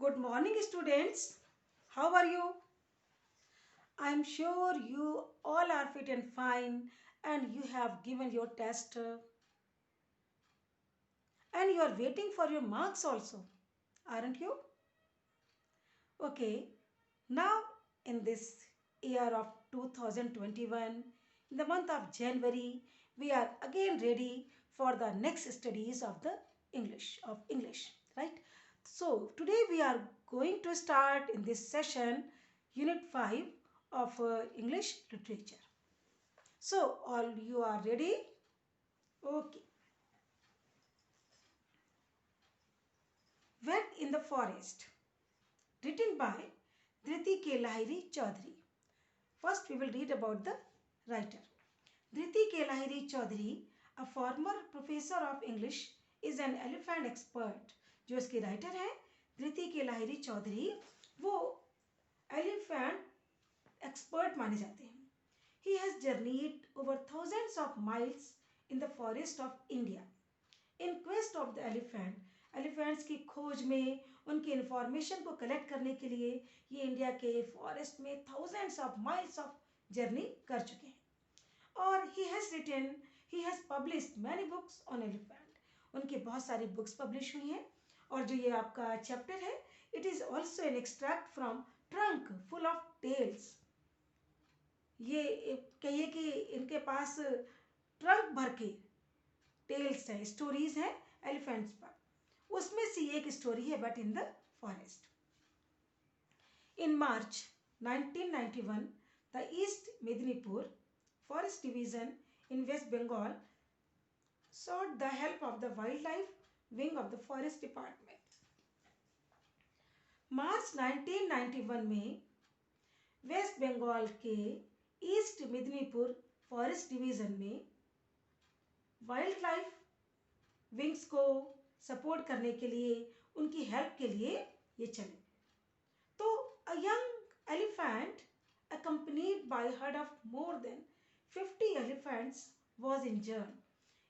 Good morning, students. How are you? I am sure you all are fit and fine, and you have given your test, and you are waiting for your marks also, aren't you? Okay, now in this year of 2021, in the month of January, we are again ready for the next studies of the English, right? So today we are going to start in this session Unit 5 of English Literature. So all you are ready? Okay. Wet in the Forest, written by Dhriti K. Lahiri Chaudhary. First, we will read about the writer. Dhriti K. Lahiri Chaudhary, a former professor of English, is an elephant expert. जो इसके writer हैं धृति के लाहिरी चौधरी, वो elephant expert माने जाते हैं. He has journeyed over thousands of miles in the forest of India in quest of the elephant. Elephants की खोज में, उनकी इंफॉर्मेशन को कलेक्ट करने के लिए ये इंडिया के फॉरेस्ट में thousands of miles of journey कर चुके हैं. और he has published many books on elephant. उनकी बहुत सारी बुक्स पब्लिश हुई हैं. और जो ये आपका चैप्टर है, it is also an extract from trunk full of tales. ये कहिए कि इनके पास ट्रंक भर के टेल्स हैं, स्टोरीज हैं एलिफेंट्स पर. उसमें से एक स्टोरी है but in the forest. In March 1991 the east Medinipur forest division in West Bengal sought the help of the wildlife wing of the forest department. मार्च 1991 में वेस्ट बंगाल के ईस्ट मेदिनीपुर फॉरेस्ट डिवीजन में wild life wings को support करने के लिए, उनकी help के लिए ये चले. तो a young elephant accompanied by herd of more than 50 elephants was injured.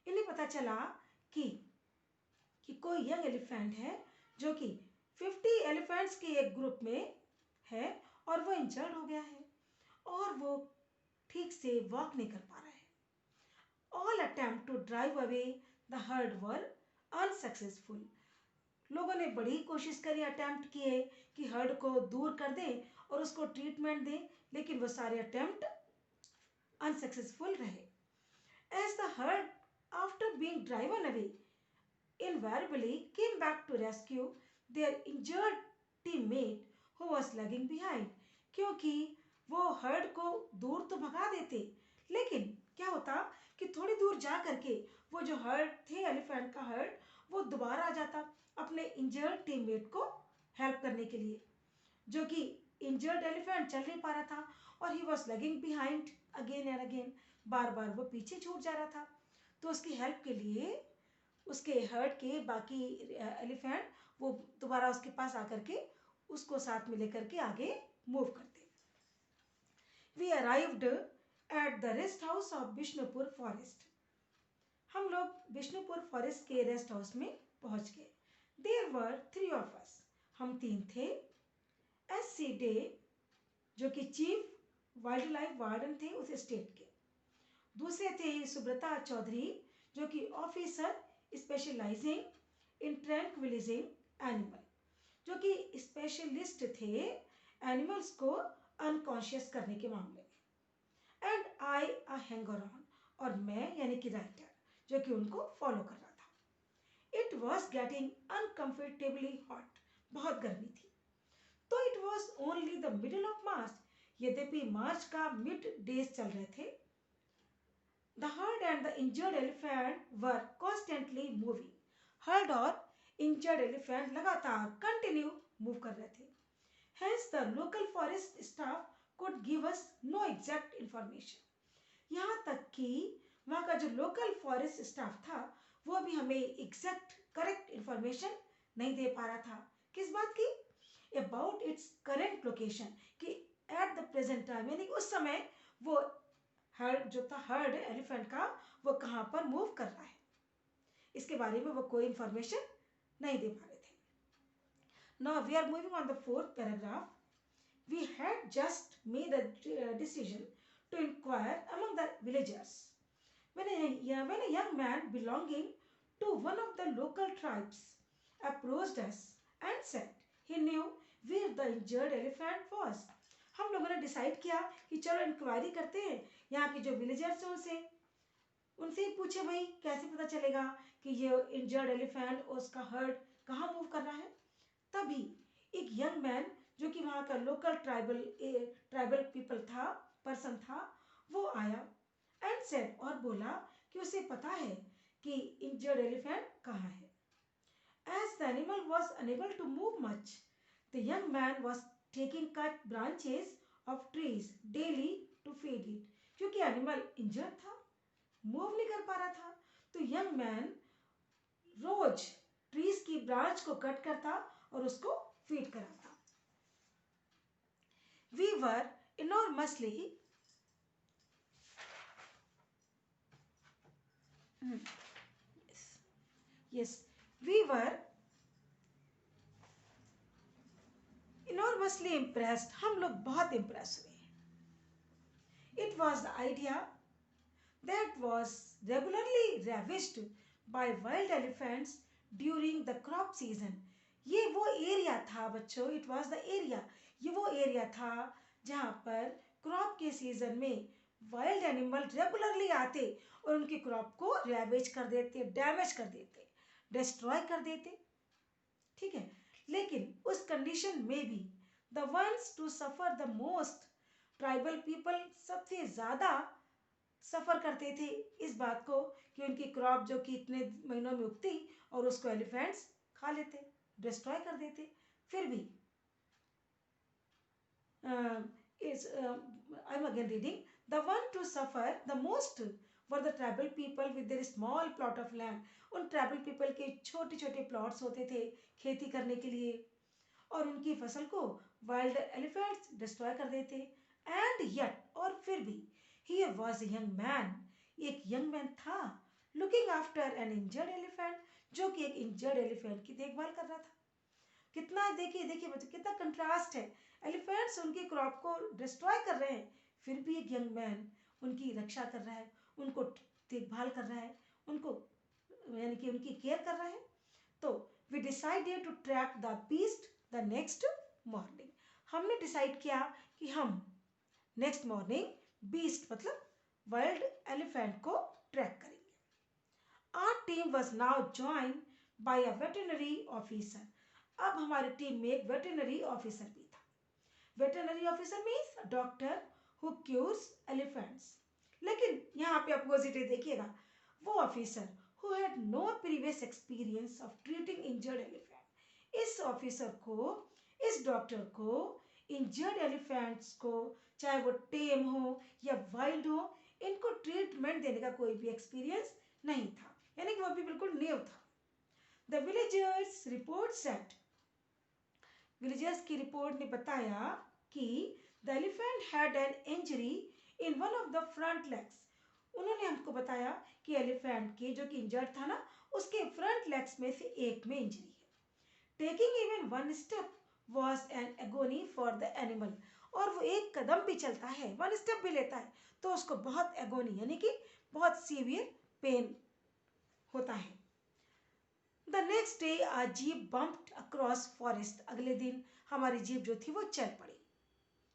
इन्हें पता चला कि कोई यंग एलिफेंट है जो कि 50 एलिफेंट्स के एक ग्रुप में है और वो इंजर्ड हो गया है और वो ठीक से वॉक नहीं कर पा रहा है. All attempt to drive away the herd were unsuccessful. लोगों ने बड़ी कोशिश करी, अटेम्प्ट किए कि हर्ड को दूर कर दें और उसको ट्रीटमेंट दें, लेकिन वो सारे अटेम्प्ट अनसक्सेसफुल रहे. As the herd, after being driven away, invariably came back to rescue their injured teammate who was lagging behind. क्योंकि वो हर्ड को दूर तो भगा देते, लेकिन क्या होता कि थोड़ी दूर जा करके वो जो हर्ड थे, एलिफेंट का हर्ड, वो दोबारा आ जाता अपने इंजर्ड टीममेट को हेल्प करने के लिए, जो कि इंजर्ड एलिफेंट चल नहीं पा रहा था और he was lagging behind again and again. बार बार वो पीछे छूट जा रहा था. तो उसकी हेल्प के लिए उसके हर्ड के बाकी एलिफेंट वो दोबारा उसके पास आकर के उसको साथ में लेकर के आगे मूव करते. We arrived at the rest house of Bishnupur forest. हम लोग बिष्णुपुर फॉरेस्ट के रेस्ट हाउस में पहुंच गए. There were 3 of us. हम 3 थे. एस.सी. डे जो कि चीफ वाइल्ड लाइफ वार्डन थे उस स्टेट के. दूसरे थे सुब्रता चौधरी जो कि ऑफिसर स्पेशलाइजिंग इन ट्रैंक्विलाइजिंग एनिमल, जो कि स्पेशलिस्ट थे एनिमल्स को अनकॉन्शियस करने के मामले में. And I a hanger on, और मैं यानी कि राइटर जो कि उनको फॉलो कर रहा था. It was getting uncomfortably hot. बहुत गर्मी थी. तो it was only the middle of March. यद्यपि मार्च का मिड डेज चल रहे थे. The herd and the injured elephant were constantly moving. Herd और इंजर्ड एलिफेंट लगातार कंटिन्यू मूव कर रहे थे. Hence the local forest staff could give us no exact information. यहाँ तक कि वहाँ का जो लोकल फॉरेस्ट स्टाफ था वो भी हमें एग्जैक्ट करेक्ट इंफॉर्मेशन नहीं दे पा रहा था. किस बात की? अबाउट इट्स करेंट लोकेशन, कि एट द प्रेजेंट टाइम यानी उस समय वो हर्ड जो था, हर्ड एलिफेंट का, वो कहाँ पर मूव कर रहा है, इसके बारे में वो कोई इंफॉर्मेशन नहीं दे पा रहे थे. Now we are moving on the fourth paragraph. We had just made a decision to inquire among the villagers when a young man belonging to one of the local tribes approached us and said he knew where the injured elephant was. हम लोगों ने decide किया कि चलो inquiry करते हैं यहाँ के जो विलेजर्स हैं उनसे ही पूछे भाई कैसे पता चलेगा कि ये इंजर्ड एलिफेंट और उसका हर्ट कहाँ मूव कर रहा है। तभी एक यंग मैन जो कि वहाँ का लोकल ट्राइबल पीपल था पर्सन था वो आया एंड सेड और बोला कि उसे पता है कि इंजर्ड एलिफेंट कहाँ है। As the animal was unable to move much, the young man was taking cut branches of trees daily to feed it. क्योंकि एनिमल इंजर्ड था, मूव नहीं कर पा रहा था, तो यंग मैन रोज ट्रीज की ब्रांच को कट करता और उसको फीड कराता। We were enormously we were enormously impressed. हम लोग बहुत इम्प्रेस हुए। It was the idea that was regularly ravished by wild elephants during the crop season. ये वो एरिया था बच्चों, it was the area, ये वो एरिया था जहाँ पर क्रॉप के सीजन में वाइल्ड एनिमल रेगुलरली आते और उनकी क्रॉप को रैवेज कर देते, डैमेज कर देते, डिस्ट्रॉय कर देते। ठीक है, लेकिन उस कंडीशन में भी the ones to suffer the most, tribal people सबसे ज़्यादा सफ़र करते थे इस बात को कि उनकी क्रॉप जो कि इतने महीनों में उगती और उसको एलिफेंट्स खा लेते, डिस्ट्रॉय कर देते। फिर भी I'm again reading. The one to suffer the most were the tribal people with their small plot of land. उन ट्राइबल पीपल के छोटे छोटे प्लॉट्स होते थे खेती करने के लिए और उनकी फसल को वाइल्ड एलिफेंट्स डिस्ट्रॉय कर देते। एंड यट, और फिर भी here was a young man, एक यंग मैन था looking after an injured elephant, जो कि एक इंजर्ड एलिफेंट की देखभाल कर रहा था। कितना देखिए बच्चे कितना कंट्रास्ट है, एलिफेंट्स उनकी क्रॉप को डिस्ट्रॉय कर रहे हैं फिर भी एक यंग मैन उनकी रक्षा कर रहा है, उनको देखभाल कर रहा है, उनको यानी कि उनकी केयर कर रहा है। तो we decided to track the beast the next morning. हमने डिसाइड किया कि हम नेक्स्ट मॉर्निंग बीस्ट मतलब वाइल्ड एलिफेंट को ट्रैक करेंगे। Our team was now joined by a veterinary officer. अब हमारी टीम में एक वेटरनरी ऑफिसर भी था। Veterinary officer means doctor who cures elephants. लेकिन यहाँ पे अपोजिट देखिएगा, वो officer who had no previous experience of treating injured elephant. इस ऑफिसर को, इस डॉक्टर को इंजर्ड एलिफेंट्स को चाहे वो टेम हो या वाइल्ड हो, इनको ट्रीटमेंट देने का कोई भी एक्सपीरियंस नहीं था, यानी कि वो भी बिल्कुल न्यू था। The villagers report set, villagers की रिपोर्ट ने बताया कि the elephant had an injury in one of the front legs. उन्होंने हमको बताया कि एलिफेंट के जो कि इंजर्ड था ना, उसके फ्रंट लेग्स में से एक में इंजरी है। Taking even one step was an agony for the animal. और वो एक कदम भी चलता है, वन स्टेप भी लेता है, तो उसको बहुत एगोनी यानी कि बहुत सीवियर पेन होता है। The next day a jeep bumped across forest. अगले दिन हमारी जीप जो थी वो चल पड़ी।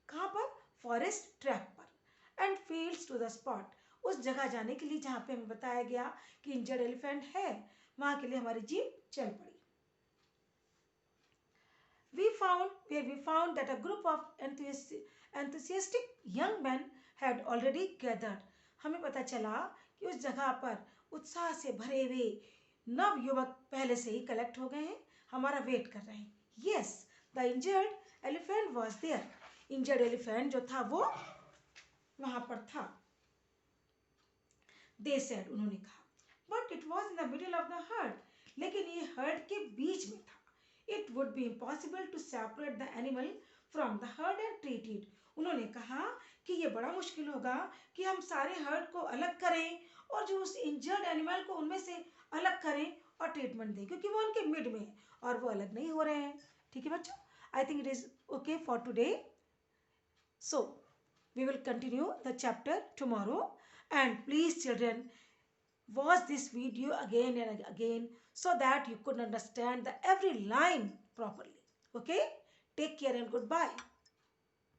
कहाँ पर? फॉरेस्ट ट्रैक पर। And fields to the spot, उस जगह जाने के लिए जहाँ पे हमें बताया गया कि इंजर्ड एलिफेंट है, वहाँ के लिए हमारी जीप चल पड़ी। We found that a group of enthusiastic young men had already gathered. हमें पता चला कि उस जगह पर उत्साह से भरे हुए नव युवक पहले से ही कलेक्ट हो गए हैं, हमारा वेट कर रहे हैं। Yes, the injured elephant was there. Injured elephant जो था वो वहां पर था। They said, उन्होंने कहा, but it was in the middle of the herd. लेकिन ये हर्ड के बीच में था। It would be impossible to separate the animal from the herd and treat it. उन्होंने कहा कि ये बड़ा मुश्किल होगा कि हम सारे हर्ड को अलग करें और जो उस इंजर्ड एनिमल को उनमें से अलग करें और ट्रीटमेंट दें, क्योंकि वो उनके मिड में है और वो अलग नहीं हो रहे हैं। ठीक है बच्चों, I think it is okay for today. So we will continue the chapter tomorrow, and please children watch this video again and again so that you could understand the every line properly. Okay, take care and goodbye.